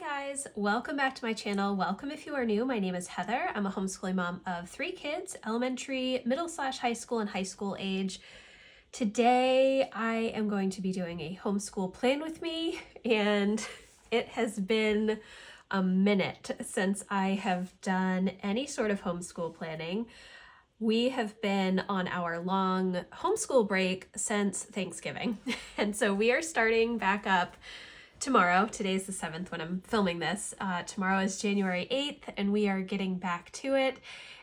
guys, welcome back to my channel. Welcome if you are new. My name is Heather. I'm a homeschooling mom of 3 kids, elementary, middle/high school, and high school age. Today I am going to be doing a homeschool plan with me, and it has been a minute since I have done any sort of homeschool planning. We have been on our long homeschool break since Thanksgiving, and so we are starting back up tomorrow. Today's the 7th when I'm filming this. Tomorrow is January 8th and we are getting back to it.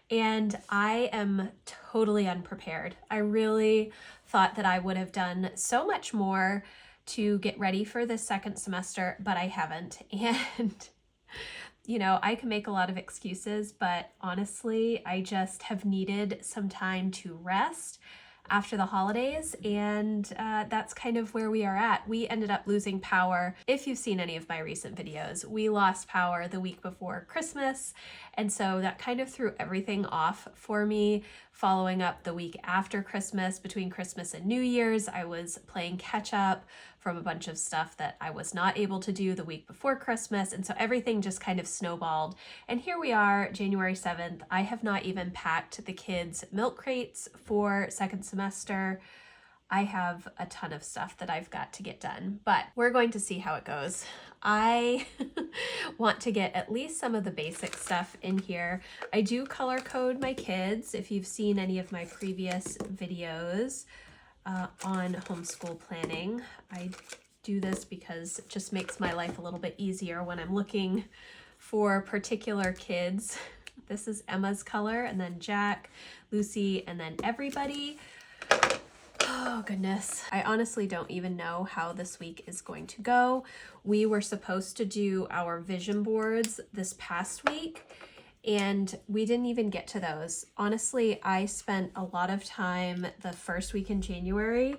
And I am totally unprepared. I really thought that I would have done so much more to get ready for this second semester, but I haven't. And you know, I can make a lot of excuses, but honestly, I just have needed some time to rest after the holidays, and that's kind of where we are at. We ended up losing power. If you've seen any of my recent videos, we lost power the week before Christmas, and so that kind of threw everything off for me. Following up the week after Christmas, between Christmas and New Year's, I was playing catch up from a bunch of stuff that I was not able to do the week before Christmas, and so everything just kind of snowballed. And here we are, January 7th. I have not even packed the kids' milk crates for second semester. I have a ton of stuff that I've got to get done, but we're going to see how it goes. I want to get at least some of the basic stuff in here. I do color code my kids. If you've seen any of my previous videos on homeschool planning, I do this because it just makes my life a little bit easier when I'm looking for particular kids. This is Emma's color, and then Jack, Lucy, and then everybody. Oh goodness. I honestly don't even know how this week is going to go. We were supposed to do our vision boards this past week, and we didn't even get to those. Honestly, I spent a lot of time the first week in January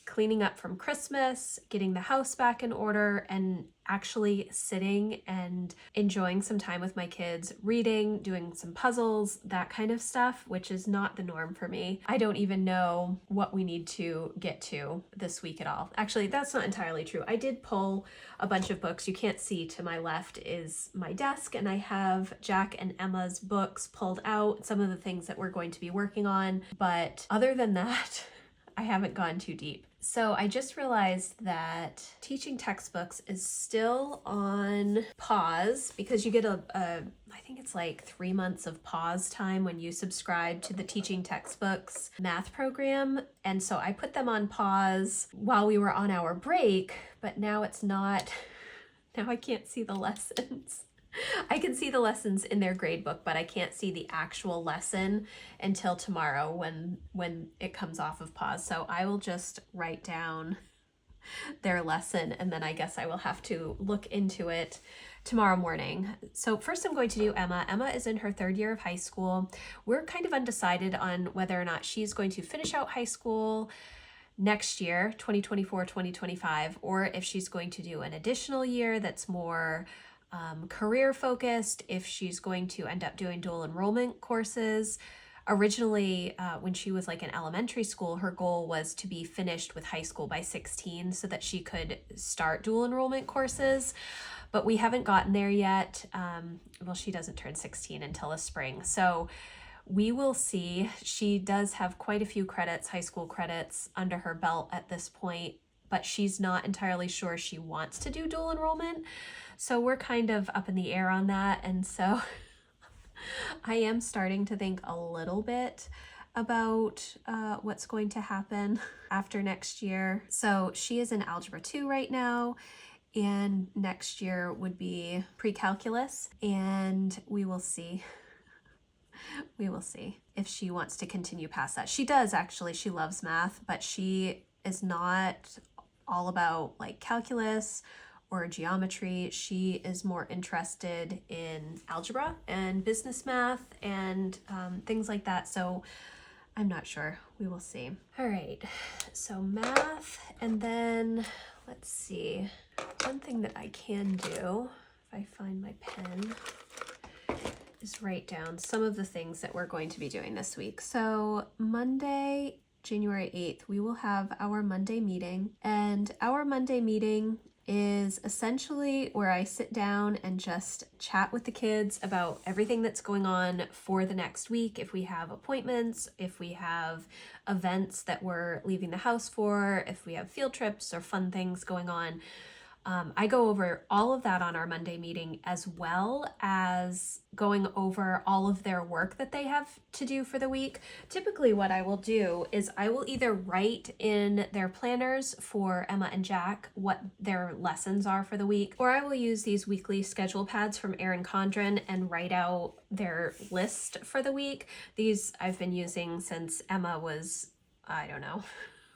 cleaning up from Christmas, getting the house back in order, and actually sitting and enjoying some time with my kids, reading, doing some puzzles, that kind of stuff, which is not the norm for me. I don't even know what we need to get to this week at all. Actually, that's not entirely true. I did pull a bunch of books. You can't see, to my left is my desk, and I have Jack and Emma's books pulled out, some of the things that we're going to be working on. But other than that, I haven't gone too deep. So I just realized that teaching textbooks is still on pause because you get I think it's like 3 months of pause time when you subscribe to the teaching textbooks math program. And so I put them on pause while we were on our break, but now it's not, now I can't see the lessons. I can see the lessons in their grade book, but I can't see the actual lesson until tomorrow when it comes off of pause. So I will just write down their lesson, and then I guess I will have to look into it tomorrow morning. So first I'm going to do Emma. Emma is in her 3rd year of high school. We're kind of undecided on whether or not she's going to finish out high school next year, 2024-2025, or if she's going to do an additional year that's more career focused, if she's going to end up doing dual enrollment courses. Originally, when she was like in elementary school, her goal was to be finished with high school by 16 so that she could start dual enrollment courses, but we haven't gotten there yet. Well, she doesn't turn 16 until the spring, so we will see. She does have quite a few credits, high school credits, under her belt at this point, but she's not entirely sure she wants to do dual enrollment. So we're kind of up in the air on that. And so I am starting to think a little bit about what's going to happen after next year. So she is in Algebra 2 right now, and next year would be pre-calculus, and we will see. We will see if she wants to continue past that. She does actually, she loves math, but she is not all about like calculus or geometry. She is more interested in algebra and business math and things like that. So I'm not sure. We will see. All right, so math, and then let's see. One thing that I can do, if I find my pen, is write down some of the things that we're going to be doing this week. So Monday, January 8th, we will have our Monday meeting, and our Monday meeting is essentially where I sit down and just chat with the kids about everything that's going on for the next week. If we have appointments, if we have events that we're leaving the house for, if we have field trips or fun things going on. I go over all of that on our Monday meeting, as well as going over all of their work that they have to do for the week. Typically what I will do is I will either write in their planners for Emma and Jack what their lessons are for the week, or I will use these weekly schedule pads from Erin Condren and write out their list for the week. These I've been using since Emma was, I don't know,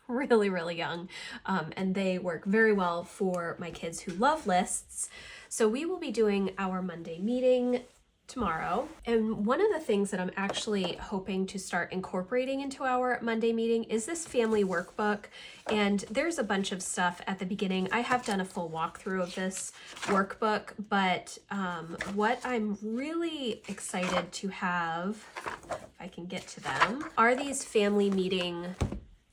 really young, and they work very well for my kids who love lists. So we will be doing our Monday meeting tomorrow, and one of the things that I'm actually hoping to start incorporating into our Monday meeting is this family workbook. And there's a bunch of stuff at the beginning. I have done a full walkthrough of this workbook, but what I'm really excited to have, if I can get to them, are these family meeting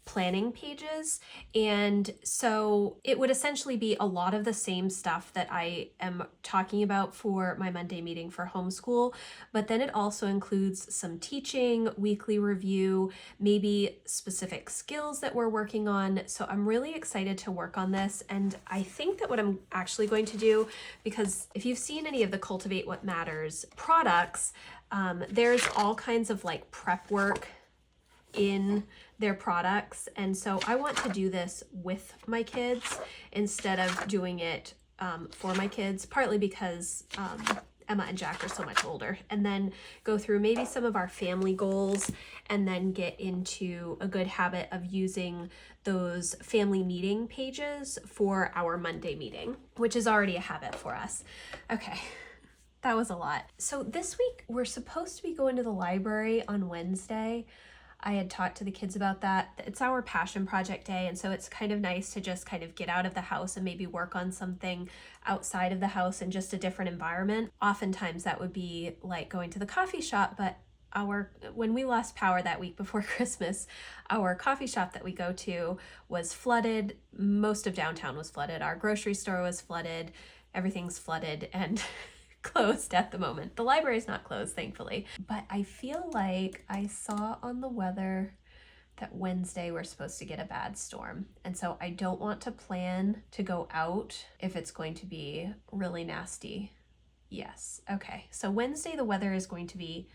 planning pages. And so it would essentially be a lot of the same stuff that I am talking about for my Monday meeting for homeschool, but then it also includes some teaching, weekly review, maybe specific skills that we're working on. So I'm really excited to work on this. And I think that what I'm actually going to do, because if you've seen any of the Cultivate What Matters products, there's all kinds of like prep work in their products, and so I want to do this with my kids instead of doing it for my kids, partly because Emma and Jack are so much older, and then go through maybe some of our family goals and then get into a good habit of using those family meeting pages for our Monday meeting, which is already a habit for us. Okay. That was a lot. So this week we're supposed to be going to the library on Wednesday. I had talked to the kids about that. It's our passion project day, and so it's kind of nice to just kind of get out of the house and maybe work on something outside of the house in just a different environment. Oftentimes that would be like going to the coffee shop, but when we lost power that week before Christmas, our coffee shop that we go to was flooded. Most of downtown was flooded. Our grocery store was flooded. Everything's flooded and closed at the moment. The library is not closed, thankfully, but I feel like I saw on the weather that Wednesday we're supposed to get a bad storm, and so I don't want to plan to go out if it's going to be really nasty. Yes, okay, so Wednesday the weather is going to be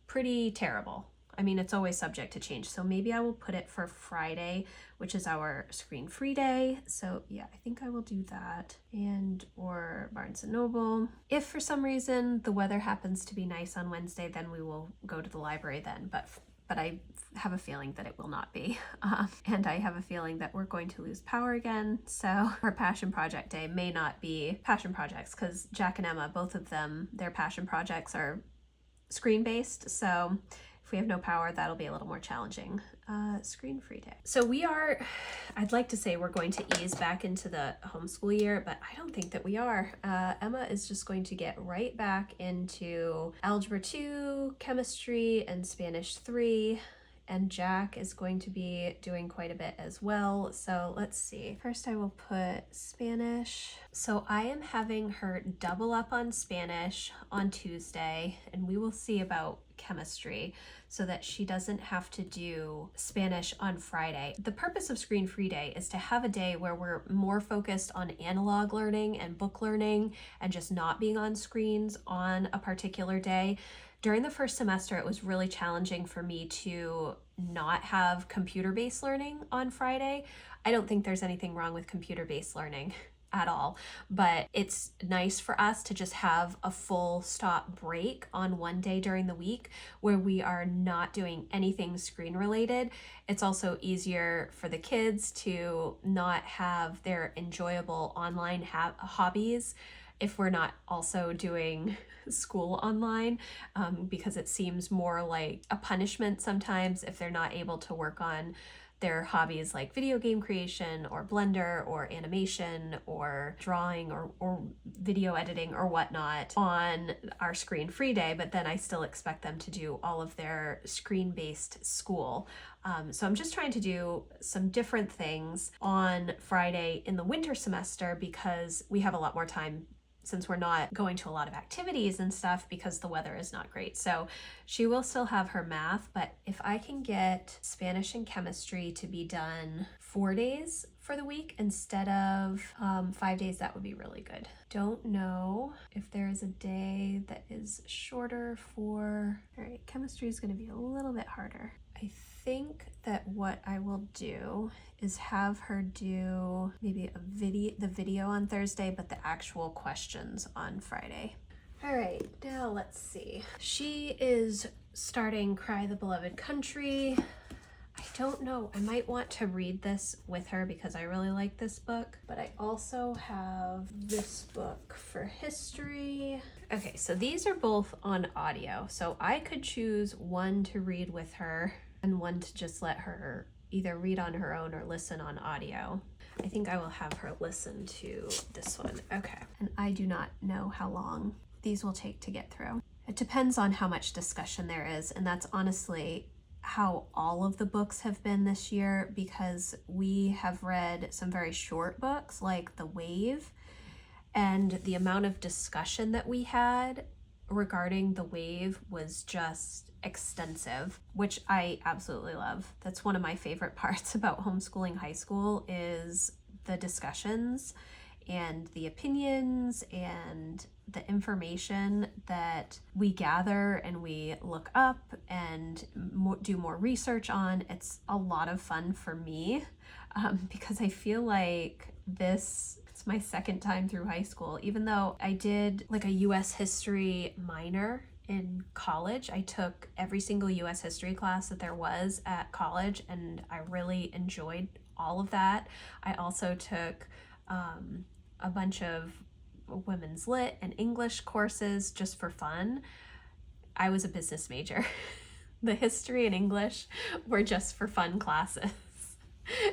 pretty terrible. I mean, it's always subject to change, so maybe I will put it for Friday, which is our screen-free day. So yeah, I think I will do that. And or Barnes & Noble. If for some reason the weather happens to be nice on Wednesday, then we will go to the library then, but I have a feeling that it will not be. And I have a feeling that we're going to lose power again. So our passion project day may not be passion projects, because Jack and Emma, both of them, their passion projects are screen-based. So if we have no power, that'll be a little more challenging. Screen-free day. So I'd like to say we're going to ease back into the homeschool year, but I don't think that we are. Emma is just going to get right back into Algebra 2, Chemistry, and Spanish 3. And Jack is going to be doing quite a bit as well. So let's see. First I will put Spanish. So I am having her double up on Spanish on Tuesday, and we will see about chemistry so that she doesn't have to do Spanish on Friday. The purpose of Screen Free Day is to have a day where we're more focused on analog learning and book learning and just not being on screens on a particular day. During the first semester, it was really challenging for me to not have computer-based learning on Friday. I don't think there's anything wrong with computer-based learning at all, but it's nice for us to just have a full stop break on one day during the week where we are not doing anything screen related. It's also easier for the kids to not have their enjoyable online hobbies if we're not also doing school online, because it seems more like a punishment sometimes if they're not able to work on their hobbies like video game creation or Blender or animation or drawing or video editing or whatnot on our screen-free day, but then I still expect them to do all of their screen-based school. So I'm just trying to do some different things on Friday in the winter semester because we have a lot more time since we're not going to a lot of activities and stuff because the weather is not great. So she will still have her math, but if I can get Spanish and chemistry to be done 4 days for the week instead of 5 days, that would be really good. Don't know if there is a day that is shorter for, all right, chemistry is going to be a little bit harder. I think that what I will do is have her do maybe the video on Thursday, but the actual questions on Friday. All right, now let's see. She is starting Cry the Beloved Country. I don't know, I might want to read this with her because I really like this book, but I also have this book for history. Okay, so these are both on audio, so I could choose one to read with her and one to just let her either read on her own or listen on audio. I think I will have her listen to this one. Okay, and I do not know how long these will take to get through. It depends on how much discussion there is, and that's honestly how all of the books have been this year because we have read some very short books like The Wave, and the amount of discussion that we had regarding The Wave was just extensive, which I absolutely love. That's one of my favorite parts about homeschooling high school is the discussions and the opinions and the information that we gather and we look up and do more research on. It's a lot of fun for me because I feel like it's my second time through high school. Even though I did like a US history minor in college, I took every single US history class that there was at college and I really enjoyed all of that. I also took a bunch of women's lit and English courses just for fun. I was a business major. The history and English were just for fun classes.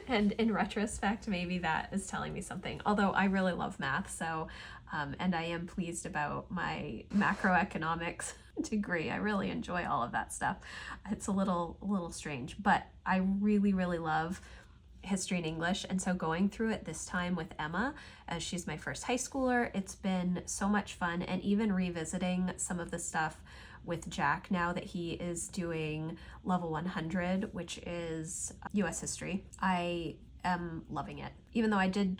And in retrospect, maybe that is telling me something. Although I really love math, so and I am pleased about my macroeconomics degree. I really enjoy all of that stuff. It's a little strange, but I really, really love history and English. And so going through it this time with Emma, as she's my first high schooler, it's been so much fun. And even revisiting some of the stuff with Jack now that he is doing level 100, which is US history. I am loving it. Even though I did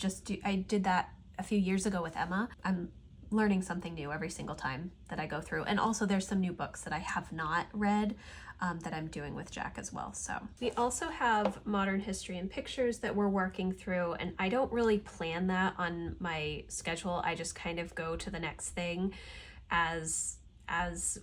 that a few years ago with Emma, I'm learning something new every single time that I go through. And also there's some new books that I have not read that I'm doing with Jack as well. So we also have modern history and pictures that we're working through, and I don't really plan that on my schedule. I just kind of go to the next thing as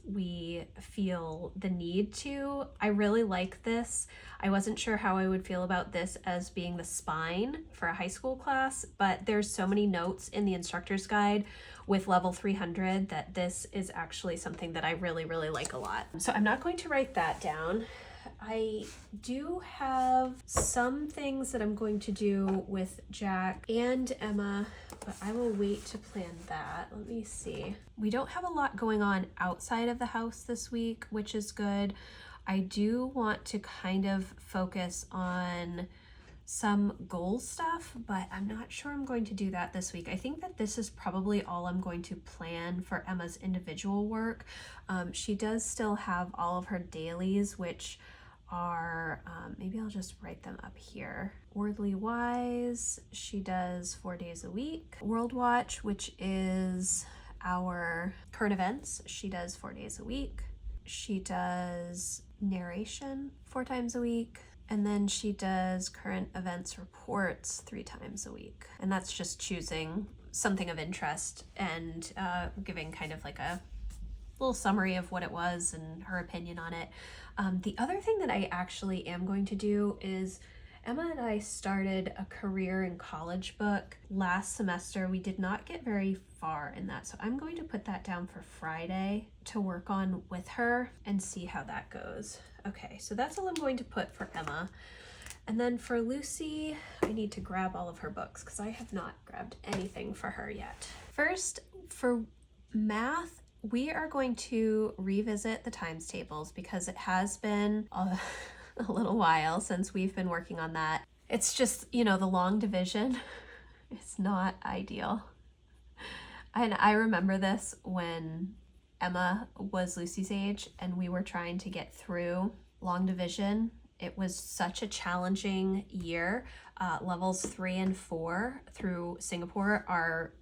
we feel the need to. I really like this. I wasn't sure how I would feel about this as being the spine for a high school class, but there's so many notes in the instructor's guide with level 300 that this is actually something that I really, really like a lot. So I'm not going to write that down. I do have some things that I'm going to do with Jack and Emma, but I will wait to plan that. Let me see. We don't have a lot going on outside of the house this week, which is good. I do want to kind of focus on some goal stuff, but I'm not sure I'm going to do that this week. I think that this is probably all I'm going to plan for Emma's individual work. She does still have all of her dailies, which are, maybe I'll just write them up here. Wordly Wise, she does 4 days a week. World Watch, which is our current events, she does 4 days a week. She does narration 4 times a week. And then she does current events reports 3 times a week. And that's just choosing something of interest and giving kind of like a little summary of what it was and her opinion on it. The other thing that I actually am going to do is Emma and I started a career in college book last semester. We did not get very far in that, so I'm going to put that down for Friday to work on with her and see how that goes. Okay, so that's all I'm going to put for Emma. And then for Lucy, I need to grab all of her books because I have not grabbed anything for her yet. First, for math, we are going to revisit the times tables because it has been a little while since we've been working on that. It's just, the long division is not ideal. And I remember this when Emma was Lucy's age and we were trying to get through long division. It was such a challenging year. Levels 3 and 4 through Singapore are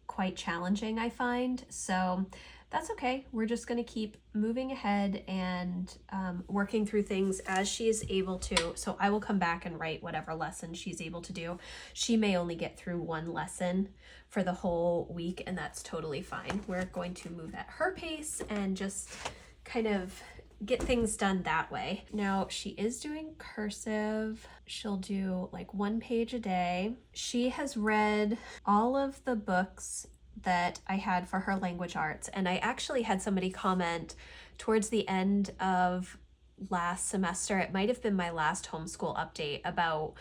quite challenging, I find. So that's okay. We're just going to keep moving ahead and working through things as she is able to. So I will come back and write whatever lesson she's able to do. She may only get through one lesson for the whole week, and that's totally fine. We're going to move at her pace and just kind of get things done that way. Now, she is doing cursive. She'll do like 1 page a day. She has read all of the books that I had for her language arts, and I actually had somebody comment towards the end of last semester, it might have been my last homeschool update, about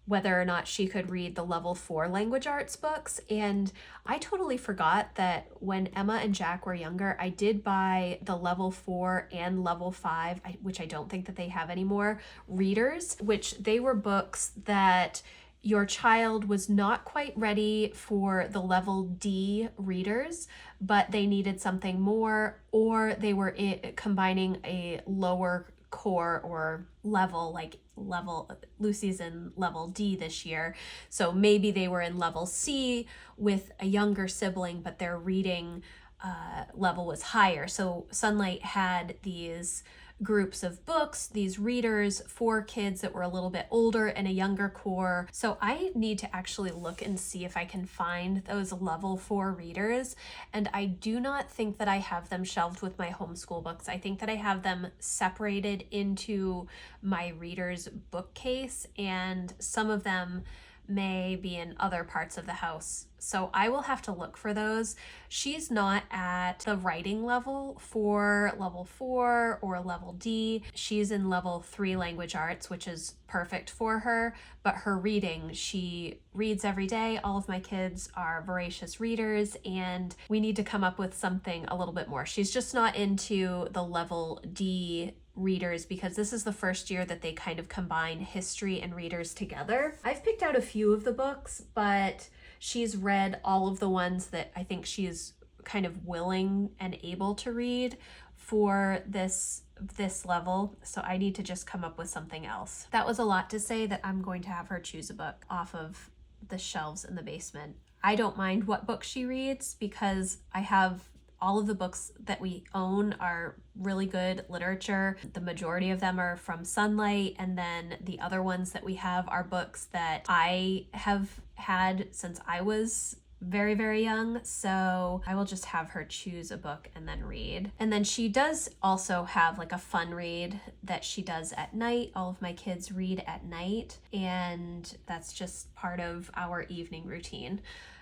whether or not she could read the level 4 language arts books. And I totally forgot that when Emma and Jack were younger, I did buy the level 4 and level 5, which I don't think that they have anymore, readers, which they were books that your child was not quite ready for the level D readers, but they needed something more, or they were combining a lower core or level, like Lucy's in level D this year, so maybe they were in level C with a younger sibling, but their reading level was higher. So Sunlight had these groups of books, these readers for kids that were a little bit older and a younger core. So I need to actually look and see if I can find those level 4 readers. And I do not think that I have them shelved with my homeschool books. I think that I have them separated into my readers bookcase, and some of them may be in other parts of the house. So I will have to look for those. She's not at the writing level for level 4 or level D. She's in level 3 language arts, which is perfect for her, but her reading, she reads every day. All of my kids are voracious readers, and we need to come up with something a little bit more. She's just not into the level D readers because this is the first year that they kind of combine history and readers together. I've picked out a few of the books, but she's read all of the ones that I think she is kind of willing and able to read for this level. So I need to just come up with something else. That was a lot to say that I'm going to have her choose a book off of the shelves in the basement. I don't mind what book she reads because I have all of the books that we own are really good literature. The majority of them are from Sunlight, and then the other ones that we have are books that I have had since I was very, very young. So I will just have her choose a book and then read. And then she does also have like a fun read that she does at night. All of my kids read at night, and that's just part of our evening routine.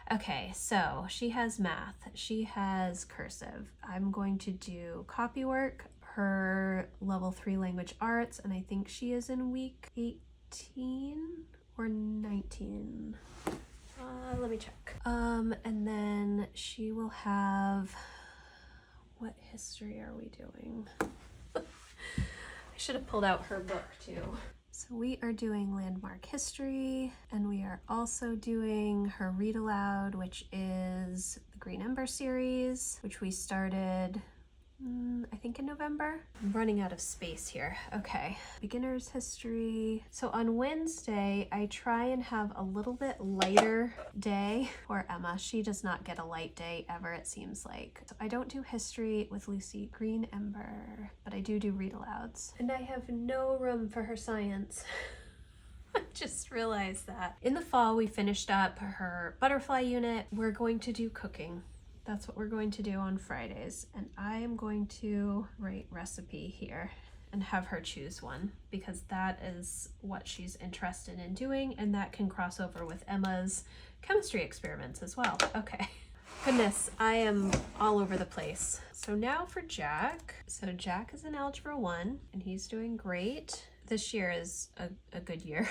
Okay, so she has math, she has cursive. I'm going to do copywork, her level 3 language arts, and I think she is in week 18 or 19. Let me check. And then she will have, what history are we doing? I should have pulled out her book too. So we are doing landmark history, and we are also doing her read aloud, which is the Green Ember series, which we started I think in November. I'm running out of space here. Okay, beginner's history. So on Wednesday, I try and have a little bit lighter day for Emma. She does not get a light day ever, it seems like. So I don't do history with Lucy. Green Ember, but I do read alouds. And I have no room for her science. I just realized that. In the fall, we finished up her butterfly unit. We're going to do cooking. That's what we're going to do on Fridays. And I am going to write recipe here and have her choose one because that is what she's interested in doing, and that can cross over with Emma's chemistry experiments as well. Okay. Goodness, I am all over the place. So now for Jack. So Jack is in Algebra 1 and he's doing great. this year is a good year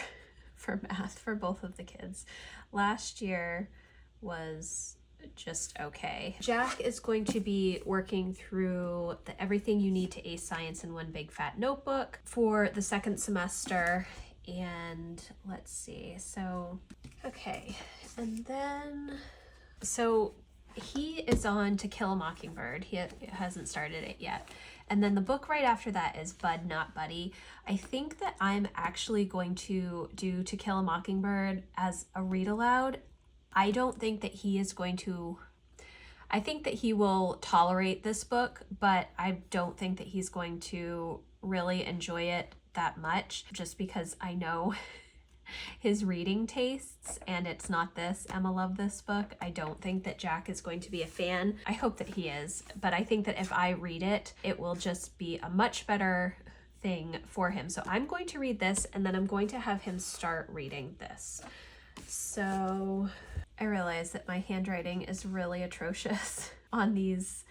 for math for both of the kids. Last year was just okay. Jack is going to be working through the Everything You Need to Ace Science in One Big Fat Notebook for the second semester. And let's see, so, okay, and then, so he is on To Kill a Mockingbird. He hasn't started it yet. And then the book right after that is Bud Not Buddy. I think that I'm actually going to do To Kill a Mockingbird as a read aloud. I don't think that he is going to, I think that he will tolerate this book, but I don't think that he's going to really enjoy it that much, just because I know his reading tastes, and it's not this. Emma loved this book. I don't think that Jack is going to be a fan. I hope that he is, but I think that if I read it, it will just be a much better thing for him. So I'm going to read this, and then I'm going to have him start reading this. So I realize that my handwriting is really atrocious on these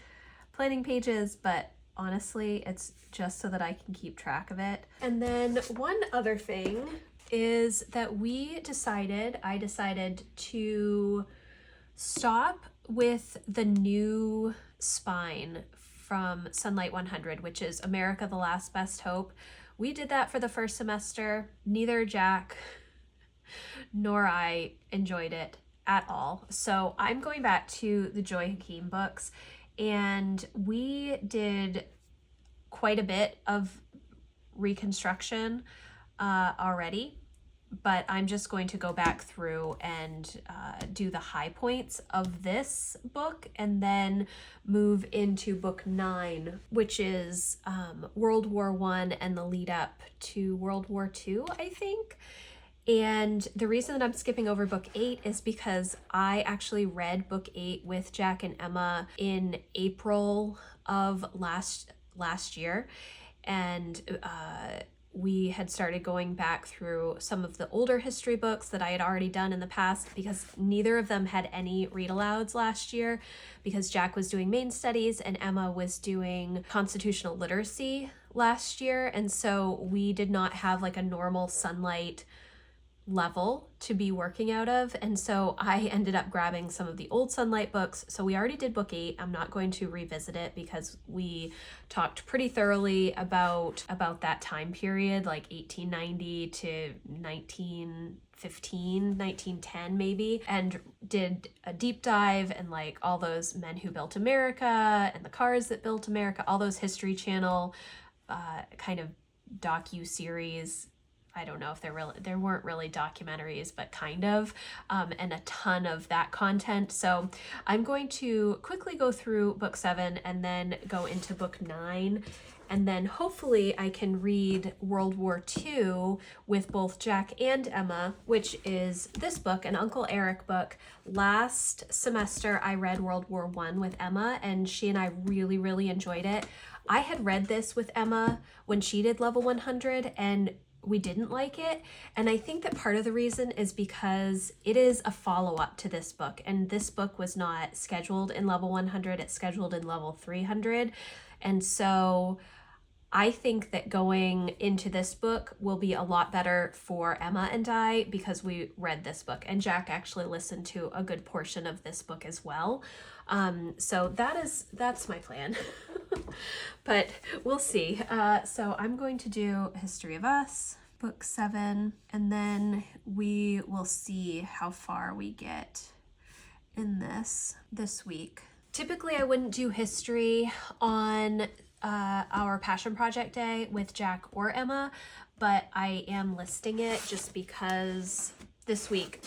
planning pages, but honestly, it's just so that I can keep track of it. And then one other thing is that I decided to stop with the new spine from Sunlight 100, which is America, the Last Best Hope. We did that for the first semester. Neither Jack nor I enjoyed it at all. So I'm going back to the Joy Hakeem books, and we did quite a bit of reconstruction already, but I'm just going to go back through and do the high points of this book, and then move into book 9, which is World War I and the lead up to World War II, I think. And the reason that I'm skipping over book 8 is because I actually read book 8 with Jack and Emma in April of last year, and we had started going back through some of the older history books that I had already done in the past, because neither of them had any read alouds last year, because Jack was doing main studies and Emma was doing constitutional literacy last year. And so we did not have like a normal Sunlight level to be working out of, and so I ended up grabbing some of the old Sunlight books. So we already did book 8. I'm not going to revisit it because we talked pretty thoroughly about that time period, like 1890 to 1915, 1910 maybe, and did a deep dive and like all those men who built America and the cars that built America, all those History Channel kind of docu-series. I don't know if there weren't really documentaries, but kind of, and a ton of that content. So I'm going to quickly go through book 7 and then go into book 9. And then hopefully I can read World War II with both Jack and Emma, which is this book, an Uncle Eric book. Last semester I read World War I with Emma, and she and I really, really enjoyed it. I had read this with Emma when she did level 100, and we didn't like it. And I think that part of the reason is because it is a follow-up to this book, and this book was not scheduled in level 100, it's scheduled in level 300. And so I think that going into this book will be a lot better for Emma and I, because we read this book, and Jack actually listened to a good portion of this book as well. So that's my plan. But we'll see. So I'm going to do History of Us, book 7, and then we will see how far we get in this week. Typically I wouldn't do history on our passion project day with Jack or Emma, but I am listing it just because this week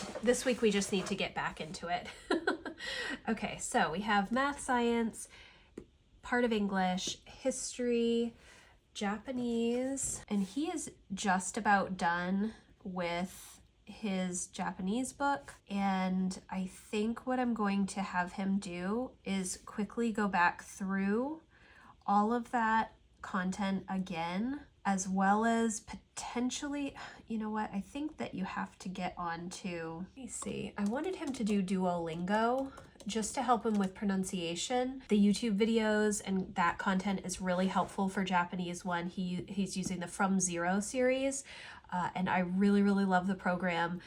we just need to get back into it. Okay, so we have math, science, part of English, history, Japanese, and he is just about done with his Japanese book. And I think what I'm going to have him do is quickly go back through all of that content again, as well as potentially, you know what, I think that you have to get on to, let me see, I wanted him to do Duolingo just to help him with pronunciation. The YouTube videos and that content is really helpful for Japanese 1. He's using the From Zero series, and I really, really love the program.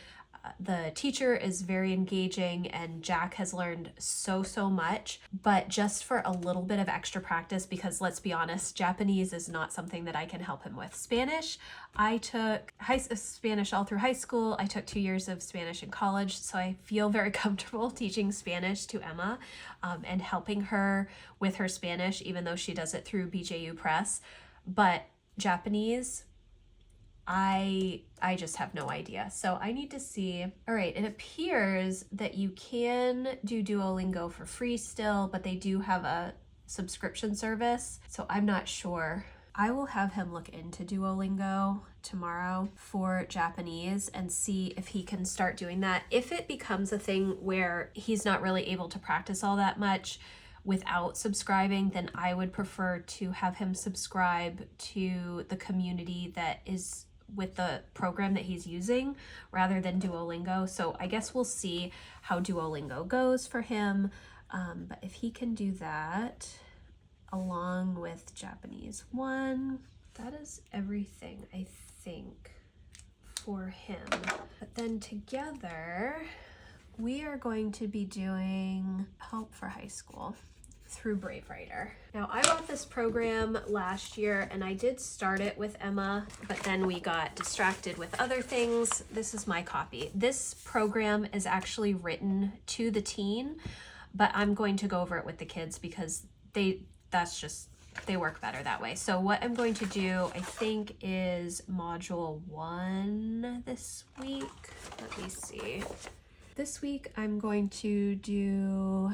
The teacher is very engaging and Jack has learned so much, but just for a little bit of extra practice, because let's be honest, Japanese is not something that I can help him with. Spanish, I took Spanish all through high school. I took 2 years of Spanish in college, so I feel very comfortable teaching Spanish to Emma and helping her with her Spanish, even though she does it through BJU Press. But Japanese, I just have no idea. So I need to see. All right, it appears that you can do Duolingo for free still, but they do have a subscription service. So I'm not sure. I will have him look into Duolingo tomorrow for Japanese and see if he can start doing that. If it becomes a thing where he's not really able to practice all that much without subscribing, then I would prefer to have him subscribe to the community that is with the program that he's using rather than Duolingo. So I guess we'll see how Duolingo goes for him. But if he can do that along with Japanese 1, that is everything, I think, for him. But then together, we are going to be doing Help for High School through Brave Writer. Now, I bought this program last year and I did start it with Emma, but then we got distracted with other things. This is my copy. This program is actually written to the teen, but I'm going to go over it with the kids because they work better that way. So what I'm going to do, I think, is module 1 this week. Let me see. This week I'm going to do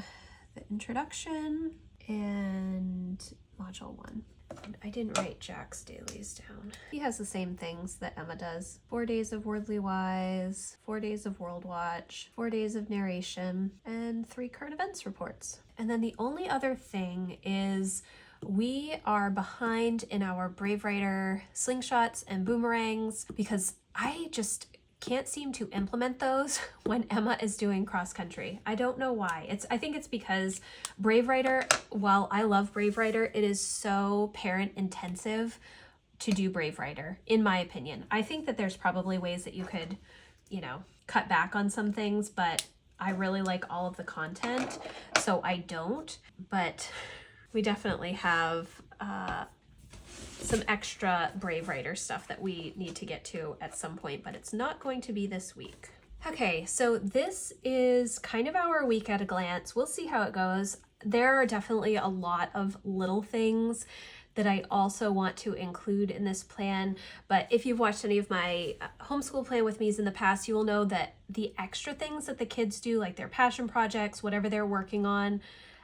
the introduction and module 1. And I didn't write Jack's dailies down. He has the same things that Emma does. 4 days of Wordly Wise, 4 days of World Watch, 4 days of narration, and 3 current events reports. And then the only other thing is we are behind in our Brave Writer slingshots and boomerangs because I just can't seem to implement those when Emma is doing cross country. I don't know why. I think it's because Brave Writer, while I love Brave Writer, it is so parent intensive to do Brave Writer, in my opinion. I think that there's probably ways that you could, cut back on some things, but I really like all of the content, so I don't. But we definitely have some extra Brave Writer stuff that we need to get to at some point, but it's not going to be this week. Okay, so this is kind of our week at a glance. We'll see how it goes. There are definitely a lot of little things that I also want to include in this plan, but if you've watched any of my homeschool plan with me's in the past, you will know that the extra things that the kids do, like their passion projects, whatever they're working on,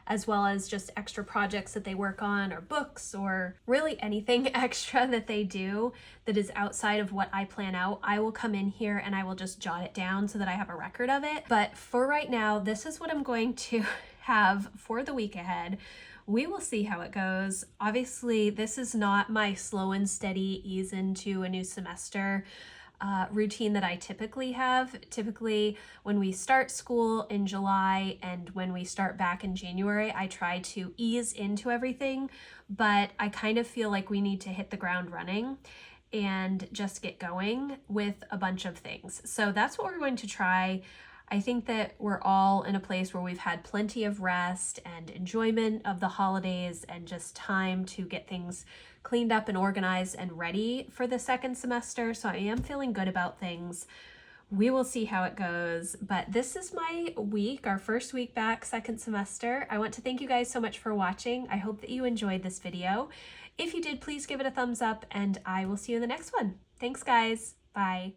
as well as just extra projects that they work on, or books, or really anything extra that they do that is outside of what I plan out, I will come in here and I will just jot it down so that I have a record of it. But for right now, this is what I'm going to have for the week ahead. We will see how it goes. Obviously, this is not my slow and steady ease into a new semester routine that I typically have. Typically, when we start school in July and when we start back in January, I try to ease into everything, but I kind of feel like we need to hit the ground running and just get going with a bunch of things. So that's what we're going to try. I think that we're all in a place where we've had plenty of rest and enjoyment of the holidays and just time to get things cleaned up and organized and ready for the second semester. So I am feeling good about things. We will see how it goes, but this is my week, our first week back, second semester. I want to thank you guys so much for watching. I hope that you enjoyed this video. If you did, please give it a thumbs up and I will see you in the next one. Thanks guys. Bye.